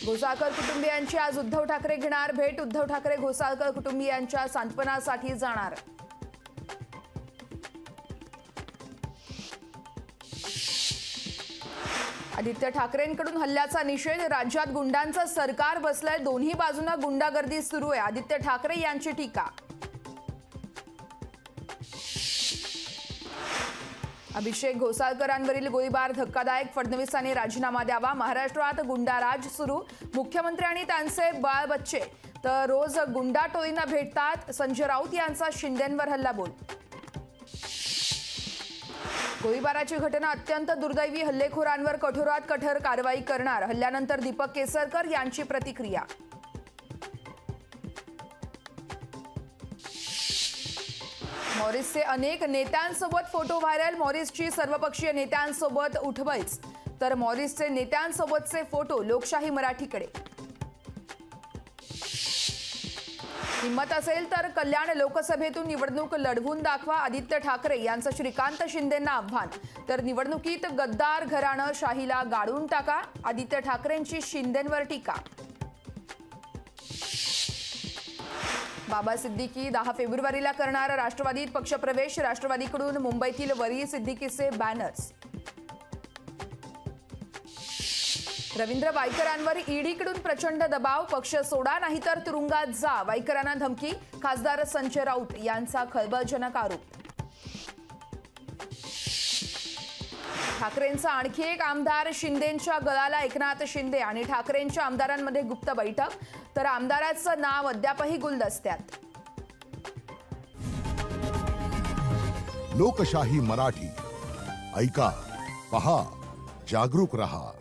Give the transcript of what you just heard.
घोसाळकर कुटुंबियांची आज उद्धव ठाकरे घेणार भेट। उद्धव ठाकरे घोसाळकर कुटुंबियांच्या सांत्वनासाठी जाणार। आदित्य ठाकरेंकडून हल्ल्याचा निषेध। राज्यात गुंडांचं सरकार बसलंय, दोन्ही बाजूंना गुंडागर्दी सुरू आहे, आदित्य ठाकरे यांची टीका। अभिषेक घोसाळकरांवरील गोळीबार धक्कादायक, फडणवीसांनी राजीनामा द्यावा। महाराष्ट्रात गुंडाराज सुरू, मुख्यमंत्री आणि त्यांचे बाळबच्चे तर रोज गुंडा टोळींना भेटतात। संजय राऊत यांचा शिंदेंवर हल्लाबोल। गोळीबाराची घटना अत्यंत दुर्दैवी, हल्लेखोरांवर कठोरात कठोर कारवाई करणार। हल्ल्यानंतर दीपक केसरकर यांची प्रतिक्रिया। मॉरिसचे अनेक नेत्यांसोबत फोटो व्हायरल, मॉरिसची सर्वपक्षीय नेत्यांसोबत उठबैस, तर मॉरिसचे नेत्यांसोबतचे फोटो लोकशाही मराठीकडे। हिम्मत असेल तर कल्याण लोकसभेतून निवडणूक लढवून दाखवा, आदित्य ठाकरे यांचं श्रीकांत शिंदेंना आव्हान। तर निवडणुकीत गद्दार घराणं शाहीला गाडून टाका, आदित्य ठाकरेंची शिंदेंवर टीका। बाबा सिद्दीकी 10 फेब्रुवारीला करणार राष्ट्रवादीत पक्षप्रवेश, राष्ट्रवादीकडून मुंबईतील वरी सिद्दीकीचे बॅनर्स। रवींद्र वायकरांवर ईडीकडून प्रचंड दबाव, पक्ष सोडा नाहीतर तुरुंगात जा, वायकरांना धमकी। खासदार संजय राऊत यांचा खळबळजनक आरोप। ठाकरेंचा आणखी एक आमदार शिंदेंच्या गळाला, एकनाथ शिंदे आणि ठाकरेंच्या आमदारांमध्ये गुप्त बैठक, तर आमदाराचं नाव अद्यापही गुलदस्त्यात। लोकशाही मराठी ऐका, पहा, जागरूक रहा।